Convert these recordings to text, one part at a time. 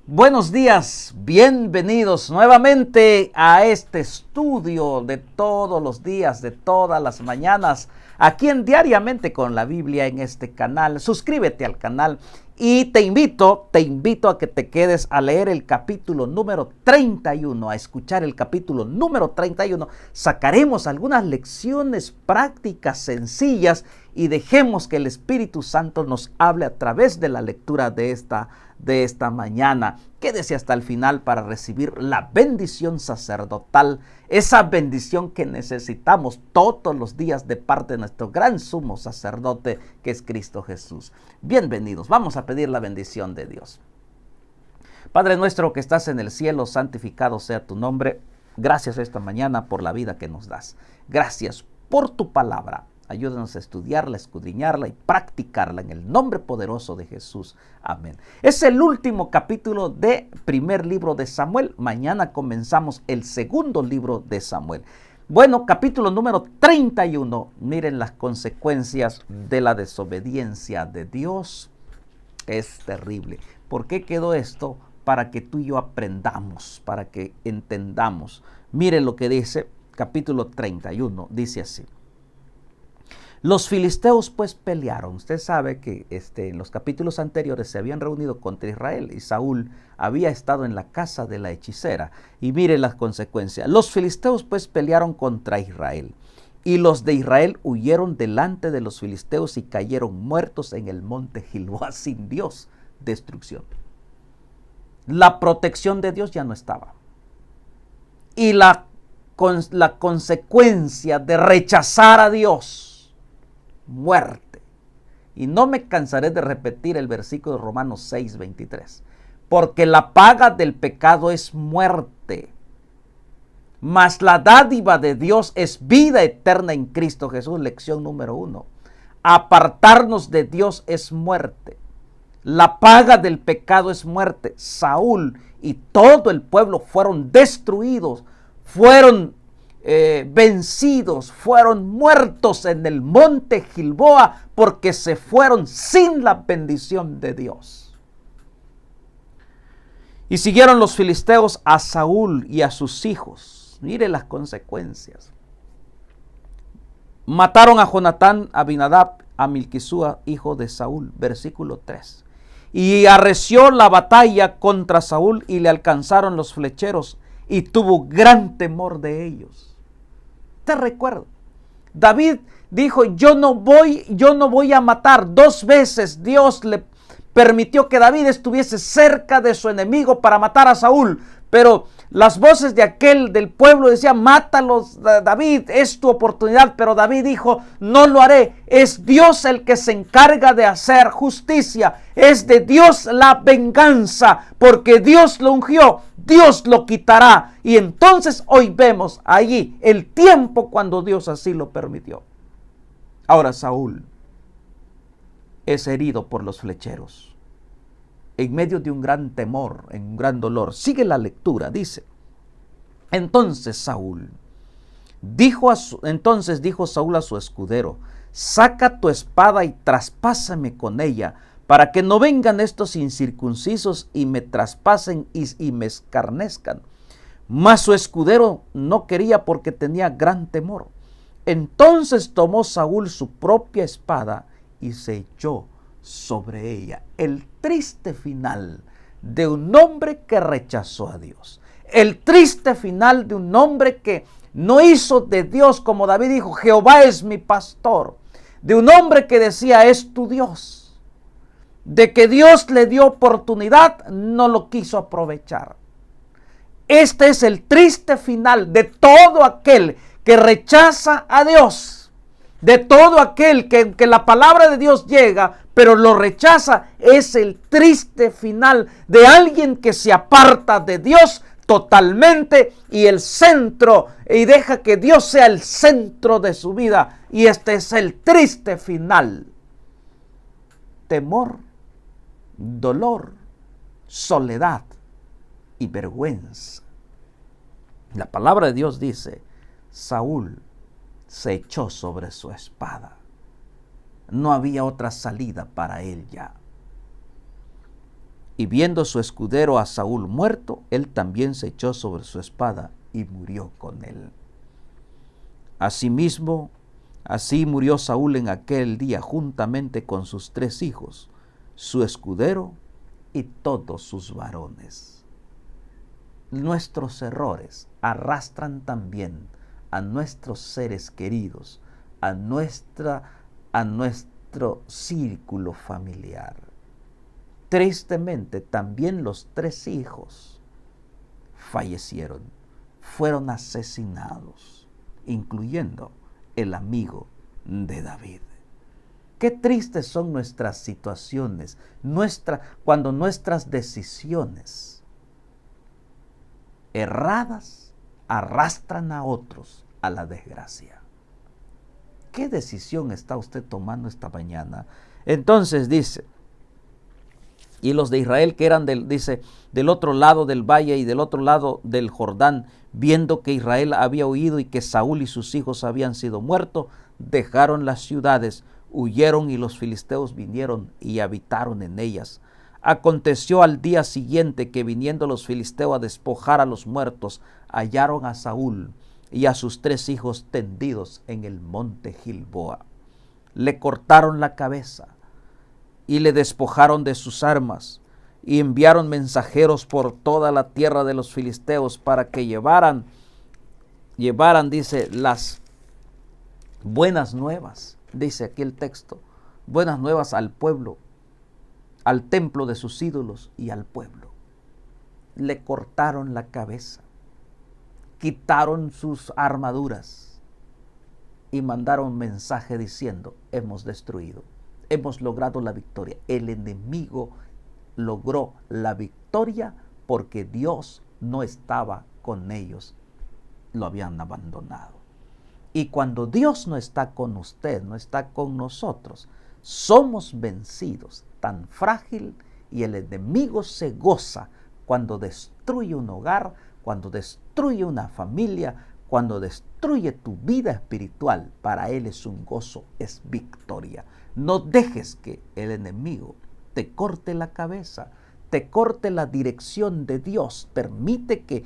Buenos días, bienvenidos nuevamente a este estudio de todos los días, de todas las mañanas, aquí en Diariamente con la Biblia en este canal. Suscríbete al canal y te invito a que te quedes a leer el capítulo número 31, a escuchar el capítulo número 31. Sacaremos algunas lecciones prácticas sencillas y dejemos que el Espíritu Santo nos hable a través de la lectura de esta mañana. Quédese hasta el final para recibir la bendición sacerdotal, esa bendición que necesitamos todos los días de parte de nuestro gran sumo sacerdote que es Cristo Jesús. Bienvenidos, vamos a pedir la bendición de Dios. Padre nuestro que estás en el cielo, santificado sea tu nombre. Gracias esta mañana por la vida que nos das. Gracias por tu palabra. Ayúdanos a estudiarla, escudriñarla y practicarla en el nombre poderoso de Jesús. Amén. Es el último capítulo del primer libro de Samuel. Mañana comenzamos el segundo libro de Samuel. Bueno, capítulo número 31. Miren las consecuencias de la desobediencia de Dios. Es terrible. ¿Por qué quedó esto? Para que tú y yo aprendamos, para que entendamos. Miren lo que dice capítulo 31. Dice así. Los filisteos pues pelearon. Usted sabe que en los capítulos anteriores se habían reunido contra Israel y Saúl había estado en la casa de la hechicera. Y mire las consecuencias. Los filisteos pues pelearon contra Israel. Y los de Israel huyeron delante de los filisteos y cayeron muertos en el monte Gilboa. Sin Dios, destrucción. La protección de Dios ya no estaba. Y la consecuencia de rechazar a Dios, muerte. Y no me cansaré de repetir el versículo de Romanos 6:23. Porque la paga del pecado es muerte, mas la dádiva de Dios es vida eterna en Cristo Jesús. Lección número 1. Apartarnos de Dios es muerte. La paga del pecado es muerte. Saúl y todo el pueblo fueron destruidos, fueron vencidos, fueron muertos en el monte Gilboa porque se fueron sin la bendición de Dios. Y siguieron los filisteos a Saúl y a sus hijos. Mire las consecuencias. Mataron a Jonatán, a Abinadab, a Milquisúa, hijo de Saúl. Versículo 3. Y arreció la batalla contra Saúl y le alcanzaron los flecheros y tuvo gran temor de ellos. Te recuerdo, David dijo, yo no voy a matar. 2 veces Dios le permitió que David estuviese cerca de su enemigo para matar a Saúl. Pero las voces del pueblo decían, mátalos David, es tu oportunidad. Pero David dijo, no lo haré. Es Dios el que se encarga de hacer justicia. Es de Dios la venganza, porque Dios lo ungió, Dios lo quitará. Y entonces hoy vemos allí el tiempo cuando Dios así lo permitió. Ahora Saúl es herido por los flecheros. En medio de un gran temor, en un gran dolor. Sigue la lectura, dice. Entonces dijo Saúl a su escudero, saca tu espada y traspásame con ella, para que no vengan estos incircuncisos y me traspasen y me escarnezcan. Mas su escudero no quería porque tenía gran temor. Entonces tomó Saúl su propia espada y se echó sobre ella. El triste final de un hombre que rechazó a Dios. El triste final de un hombre que no hizo de Dios, como David dijo, Jehová es mi pastor. De un hombre que decía, es tu Dios. De que Dios le dio oportunidad, no lo quiso aprovechar. Este es el triste final de todo aquel que rechaza a Dios. De todo aquel que la palabra de Dios llega, pero lo rechaza. Es el triste final de alguien que se aparta de Dios totalmente y deja que Dios sea el centro de su vida. Y este es el triste final. Temor, dolor, soledad y vergüenza. La palabra de Dios dice, Saúl se echó sobre su espada. No había otra salida para él ya. Y viendo su escudero a Saúl muerto, él también se echó sobre su espada y murió con él. Asimismo, así murió Saúl en aquel día juntamente con sus 3 hijos, su escudero y todos sus varones. Nuestros errores arrastran también a nuestros seres queridos, a nuestro círculo familiar. Tristemente, también los 3 hijos fallecieron, fueron asesinados, incluyendo el amigo de David. Qué tristes son nuestras situaciones, cuando nuestras decisiones erradas arrastran a otros a la desgracia. ¿Qué decisión está usted tomando esta mañana? Entonces dice, y los de Israel que eran del otro lado del valle y del otro lado del Jordán, viendo que Israel había huido y que Saúl y sus hijos habían sido muertos, dejaron las ciudades, huyeron y los filisteos vinieron y habitaron en ellas. Aconteció al día siguiente que viniendo los filisteos a despojar a los muertos, hallaron a Saúl y a sus 3 hijos tendidos en el monte Gilboa. Le cortaron la cabeza y le despojaron de sus armas, y enviaron mensajeros por toda la tierra de los filisteos para que llevaran, dice, las buenas nuevas, dice aquí el texto, buenas nuevas al pueblo, al templo de sus ídolos y al pueblo. Le cortaron la cabeza, quitaron sus armaduras y mandaron mensaje diciendo, hemos destruido. Hemos logrado la victoria. El enemigo logró la victoria porque Dios no estaba con ellos. Lo habían abandonado. Y cuando Dios no está con usted, no está con nosotros, somos vencidos, tan frágil, y el enemigo se goza cuando destruye un hogar, cuando destruye una familia, cuando destruye tu vida espiritual. Para él es un gozo, es victoria. No dejes que el enemigo te corte la cabeza, te corte la dirección de Dios. Permite que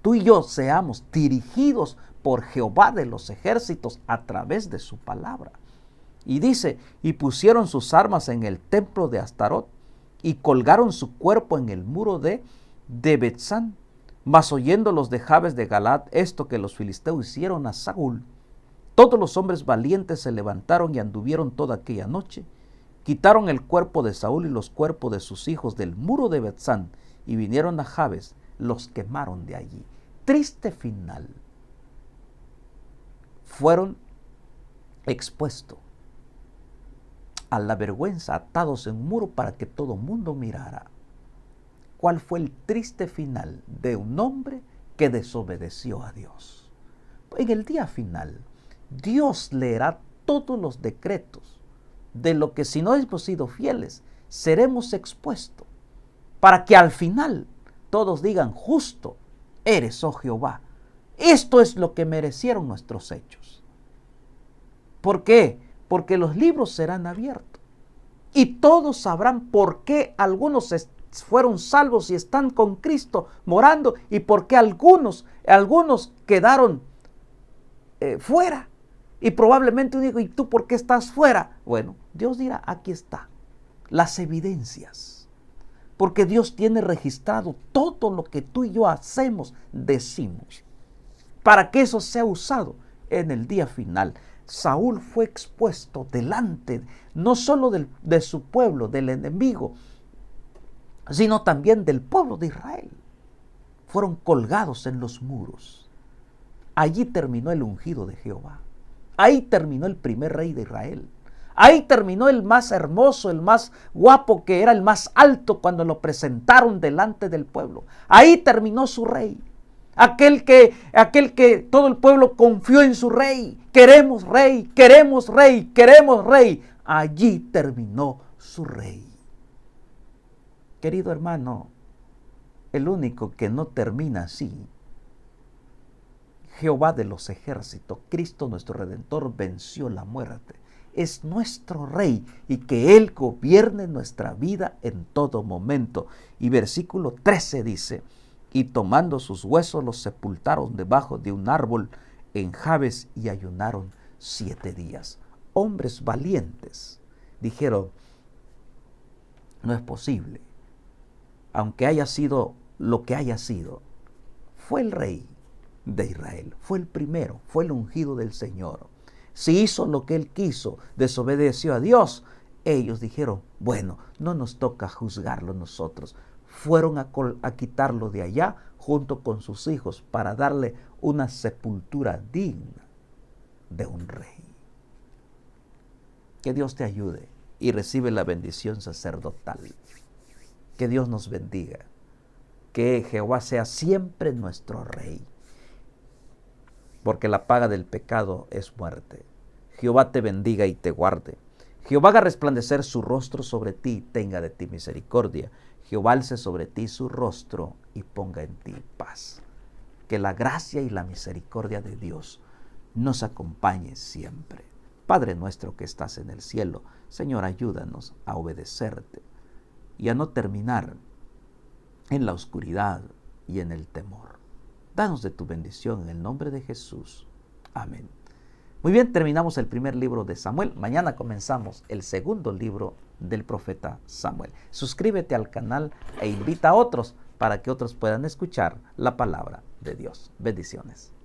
tú y yo seamos dirigidos por Jehová de los ejércitos a través de su palabra. Y dice, y pusieron sus armas en el templo de Astarot y colgaron su cuerpo en el muro de Betzán. Mas oyendo los de Jabes de Galaad esto que los filisteos hicieron a Saúl, todos los hombres valientes se levantaron y anduvieron toda aquella noche, quitaron el cuerpo de Saúl y los cuerpos de sus hijos del muro de Betzán, y vinieron a Jabes, los quemaron de allí. Triste final. Fueron expuestos a la vergüenza, atados en un muro para que todo mundo mirara. ¿Cuál fue el triste final de un hombre que desobedeció a Dios? En el día final, Dios leerá todos los decretos de lo que, si no hemos sido fieles, seremos expuestos, para que al final todos digan, justo eres, oh Jehová. Esto es lo que merecieron nuestros hechos. ¿Por qué? Porque los libros serán abiertos y todos sabrán por qué algunos fueron salvos y están con Cristo morando, y por qué algunos quedaron fuera. Y probablemente uno diga, ¿y tú por qué estás fuera? Bueno, Dios dirá, aquí está, las evidencias. Porque Dios tiene registrado todo lo que tú y yo hacemos, decimos, para que eso sea usado en el día final. Saúl fue expuesto delante, no solo de su pueblo, del enemigo, sino también del pueblo de Israel. Fueron colgados en los muros. Allí terminó el ungido de Jehová. Ahí terminó el primer rey de Israel. Ahí terminó el más hermoso, el más guapo, que era el más alto cuando lo presentaron delante del pueblo. Ahí terminó su rey. Aquel que todo el pueblo confió en su rey. Queremos rey, queremos rey, queremos rey. Allí terminó su rey. Querido hermano, el único que no termina así, Jehová de los ejércitos, Cristo nuestro Redentor, venció la muerte. es nuestro Rey y que Él gobierne nuestra vida en todo momento. Y versículo 13 dice, y tomando sus huesos los sepultaron debajo de un árbol en Jabes y ayunaron 7 días. Hombres valientes dijeron, no es posible, aunque haya sido lo que haya sido, fue el Rey de Israel, fue el primero, fue el ungido del Señor. Si hizo lo que Él quiso, desobedeció a Dios, ellos dijeron, bueno, no nos toca juzgarlo nosotros. Fueron a quitarlo de allá junto con sus hijos para darle una sepultura digna de un rey. Que Dios te ayude y recibe la bendición sacerdotal. Que Dios nos bendiga. Que Jehová sea siempre nuestro Rey, porque la paga del pecado es muerte. Jehová te bendiga y te guarde. Jehová haga resplandecer su rostro sobre ti y tenga de ti misericordia. Jehová alce sobre ti su rostro y ponga en ti paz. Que la gracia y la misericordia de Dios nos acompañe siempre. Padre nuestro que estás en el cielo, Señor, ayúdanos a obedecerte y a no terminar en la oscuridad y en el temor. Danos de tu bendición en el nombre de Jesús. Amén. Muy bien, terminamos el primer libro de Samuel. Mañana comenzamos el segundo libro del profeta Samuel. Suscríbete al canal e invita a otros para que otros puedan escuchar la palabra de Dios. Bendiciones.